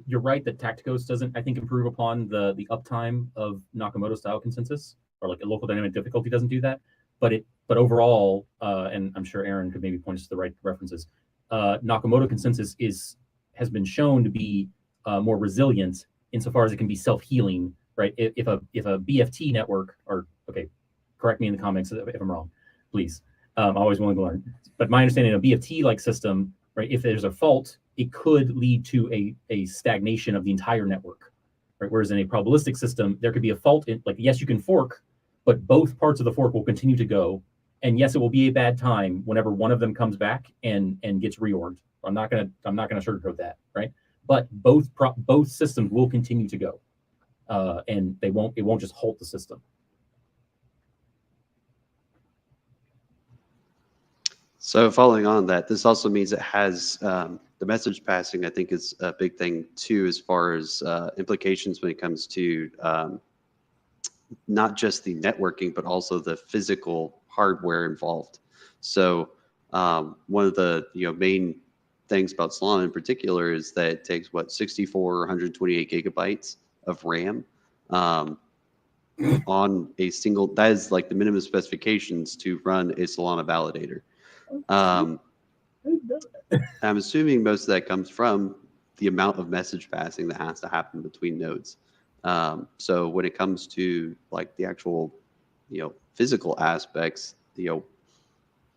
You're right that Taktikos doesn't, I think, improve upon the uptime of Nakamoto style consensus, or like a local dynamic difficulty doesn't do that. But overall, and I'm sure Aaron could maybe point us to the right references, Nakamoto consensus has been shown to be more resilient insofar as it can be self-healing, right? If a BFT network, or okay, correct me in the comments if I'm wrong, please. I'm always willing to learn. But my understanding of a BFT-like system, right? If there's a fault, it could lead to a stagnation of the entire network, right? Whereas in a probabilistic system, there could be a fault in, like, yes, you can fork, but both parts of the fork will continue to go. And yes, it will be a bad time whenever one of them comes back and gets reorged. I'm not gonna sugarcoat that, right? but both systems will continue to go, and it won't just halt the system. So following on that, this also means it has the message passing, I think, is a big thing too, as far as implications when it comes to not just the networking, but also the physical hardware involved. So one of the main things about Solana in particular is that it takes 64 or 128 gigabytes of RAM on a single. That is like the minimum specifications to run a Solana validator. I'm assuming most of that comes from the amount of message passing that has to happen between nodes. So when it comes to like the actual, physical aspects, do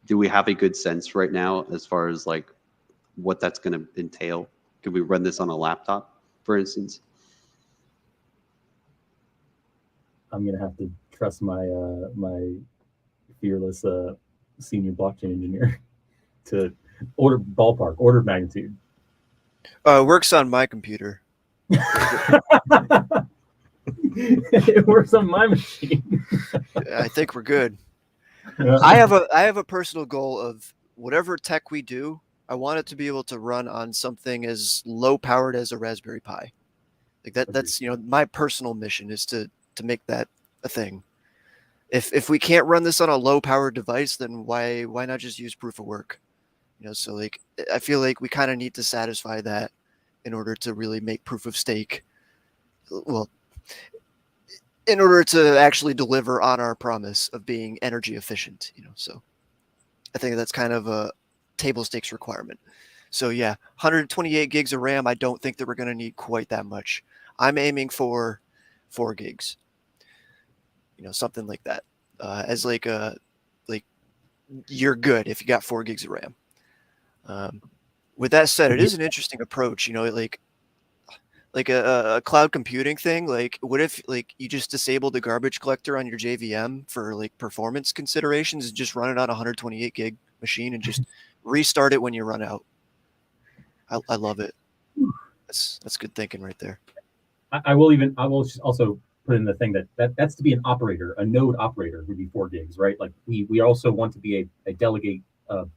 we have a good sense right now as far as like what that's going to entail? Could we run this on a laptop, for instance? I'm gonna have to trust my my fearless senior blockchain engineer to order of magnitude. It works on my computer. It works on my machine. I think we're good. Yeah. I have a personal goal of whatever tech we do, I want it to be able to run on something as low powered as a Raspberry Pi. Like that's my personal mission is to make that a thing. If we can't run this on a low powered device, then why not just use proof of work? So like I feel like we kind of need to satisfy that in order to really make proof of stake. Well, in order to actually deliver on our promise of being energy efficient, so I think that's kind of a table stakes requirement. So yeah, 128 gigs of RAM. I don't think that we're going to need quite that much. I'm aiming for 4 gigs, something like that. As like you're good if you got 4 gigs of RAM. With that said, it is an interesting approach, like a cloud computing thing. Like what if like you just disable the garbage collector on your JVM for like performance considerations and just run it on a 128 gig machine and just restart it when you run out? I love it. That's good thinking right there. I will just also put in the thing that's to be an operator, a node operator would be 4 gigs, right? Like we also want to be a delegate. Our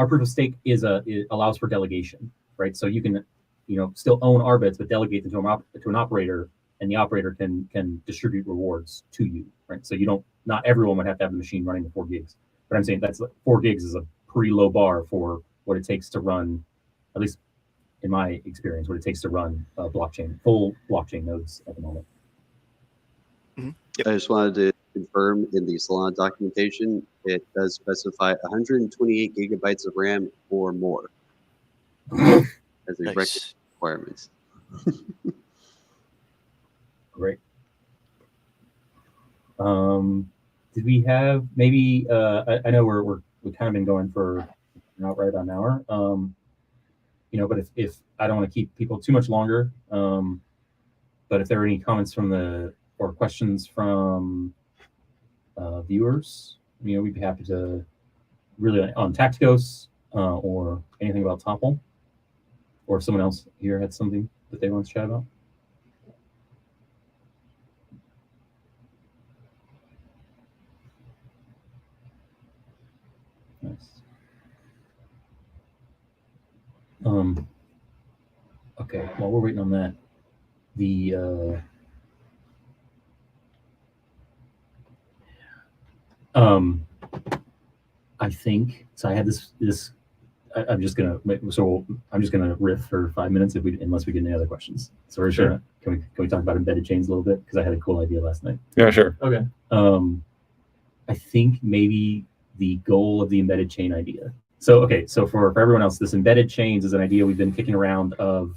proof of stake it allows for delegation, right? So you can still own arbits, but delegate them to an operator, and the operator can distribute rewards to you, right? So not everyone would have to have the machine running the 4 gigs. But I'm saying 4 gigs is a pretty low bar for what it takes to run, at least in my experience, what it takes to run full blockchain nodes at the moment. Mm-hmm. Yep. I just wanted to confirm in the Solana documentation, it does specify 128 gigabytes of RAM or more as a Nice. requirement. Great. Did we have maybe? I know we've kind of been going for not right on an hour. But if I don't want to keep people too much longer, but if there are any comments or questions from viewers, we'd be happy to really on Taktikos or anything about Topl, or if someone else here had something that they want to chat about. Nice. Okay, while we're waiting on that, I think so. I had this. I'm just gonna riff for 5 minutes unless we get any other questions. So we're sure. Can we talk about embedded chains a little bit, because I had a cool idea last night. Yeah, sure. Okay. I think maybe the goal of the embedded chain idea. So for everyone else, this embedded chains is an idea we've been kicking around of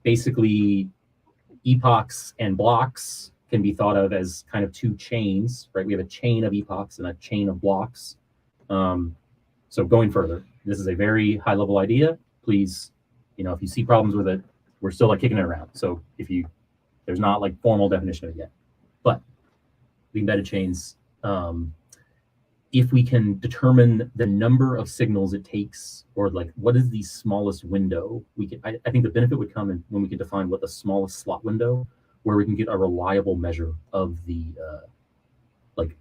basically epochs and blocks can be thought of as kind of 2 chains, right? We have a chain of epochs and a chain of blocks. So going further, this is a very high level idea. Please, if you see problems with it, we're still like kicking it around. So there's not like formal definition of it yet, but the embedded chains if we can determine the number of signals it takes, or like what is the smallest window, we can. I think the benefit would come in when we can define what the smallest slot window, where we can get a reliable measure of the like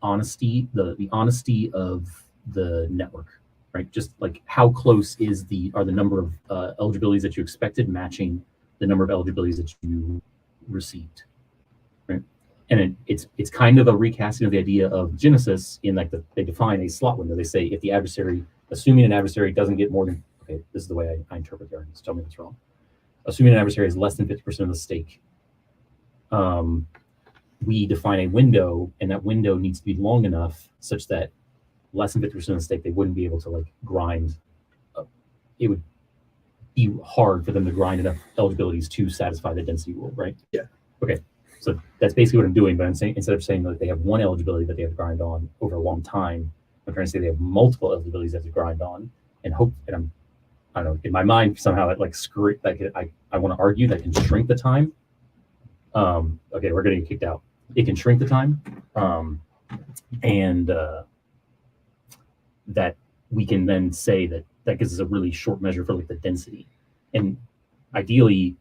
honesty, the honesty of the network, right? Just like how close are the number of eligibilities that you expected matching the number of eligibilities that you received, right? And it's kind of a recasting of the idea of Genesis in like they define a slot window. They say if the adversary, assuming an adversary doesn't get more than, okay, this is the way I interpret the arguments. Tell me what's wrong. Assuming an adversary has less than 50% of the stake, we define a window, and that window needs to be long enough such that less than 50% of the stake, they wouldn't be able to like grind. It would be hard for them to grind enough eligibilities to satisfy the density rule, right? Yeah. Okay. So that's basically what I'm doing, but I'm saying instead of saying that they have one eligibility that they have to grind on over a long time, I'm trying to say they have multiple eligibilities that they grind on, and hope. And I don't know, in my mind somehow it like I want to argue that can shrink the time. Okay, we're gonna get kicked out. It can shrink the time, and that we can then say that gives us a really short measure for like the density. And ideally,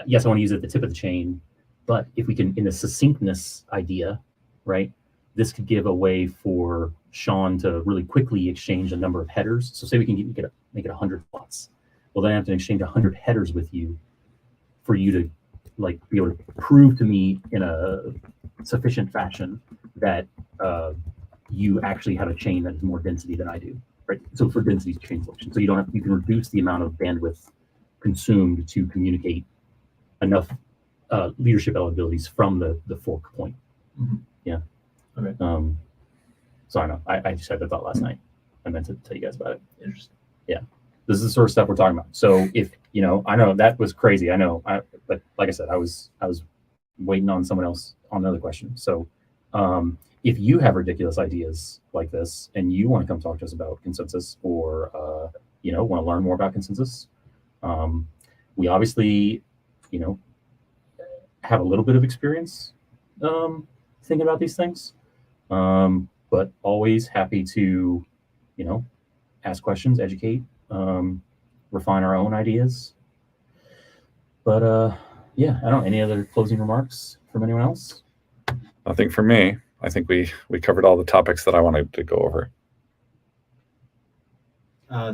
yes, I want to use it at the tip of the chain. But if we can, in the succinctness idea, right, this could give a way for Sean to really quickly exchange a number of headers. So say we can make it 100 slots. Well, then I have to exchange 100 headers with you for you to like be able to prove to me in a sufficient fashion that you actually have a chain that has more density than I do, right? So for density chain selection, so you can reduce the amount of bandwidth consumed to communicate enough leadership eligibilities from the fork point. Mm-hmm. Yeah. Okay. So I know I just had that thought last night. I meant to tell you guys about it. Interesting. Yeah. This is the sort of stuff we're talking about. So if I know that was crazy. I know. But like I said, I was waiting on someone else on another question. So if you have ridiculous ideas like this and you want to come talk to us about consensus, or want to learn more about consensus, we obviously have a little bit of experience thinking about these things, but always happy to ask questions, educate, refine our own ideas. But yeah, I don't know, any other closing remarks from anyone else? Nothing for me. I think we covered all the topics that I wanted to go over.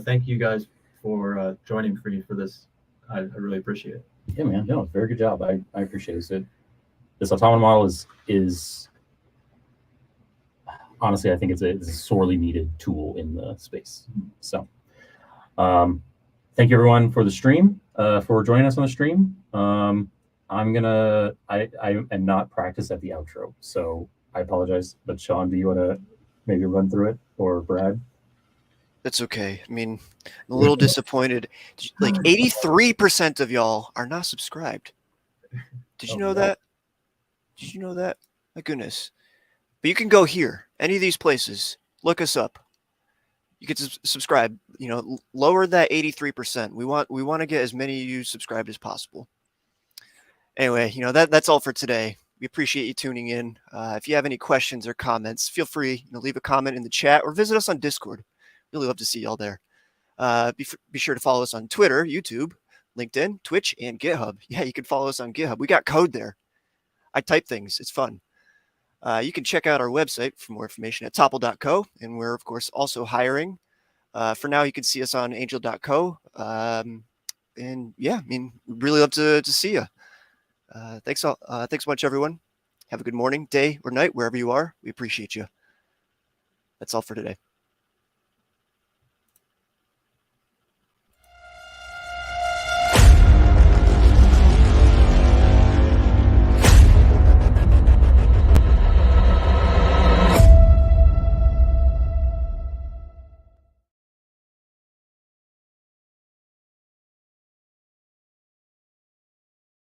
Thank you guys for joining me for this. I really appreciate it. Yeah, man. No, very good job. I appreciate it. This automata model is honestly, I think it's a sorely needed tool in the space. So thank you everyone for the stream, for joining us on the stream. I am not practiced at the outro, so I apologize. But Sean, do you want to maybe run through it, or Brad? That's okay. I mean, I'm a little disappointed. Like 83% of y'all are not subscribed. Did you know that? Did you know that? My goodness. But you can go here, any of these places, look us up. You can subscribe, lower that 83%. We want to get as many of you subscribed as possible. Anyway, that's all for today. We appreciate you tuning in. If you have any questions or comments, feel free to leave a comment in the chat or visit us on Discord. Really love to see y'all there. Be sure to follow us on Twitter, YouTube, LinkedIn, Twitch, and GitHub. Yeah, you can follow us on GitHub. We got code there. I type things. It's fun. You can check out our website for more information at topl.co, and we're, of course, also hiring. For now, you can see us on angel.co. And yeah, we'd really love to see you. Thanks so much, everyone. Have a good morning, day, or night, wherever you are. We appreciate you. That's all for today.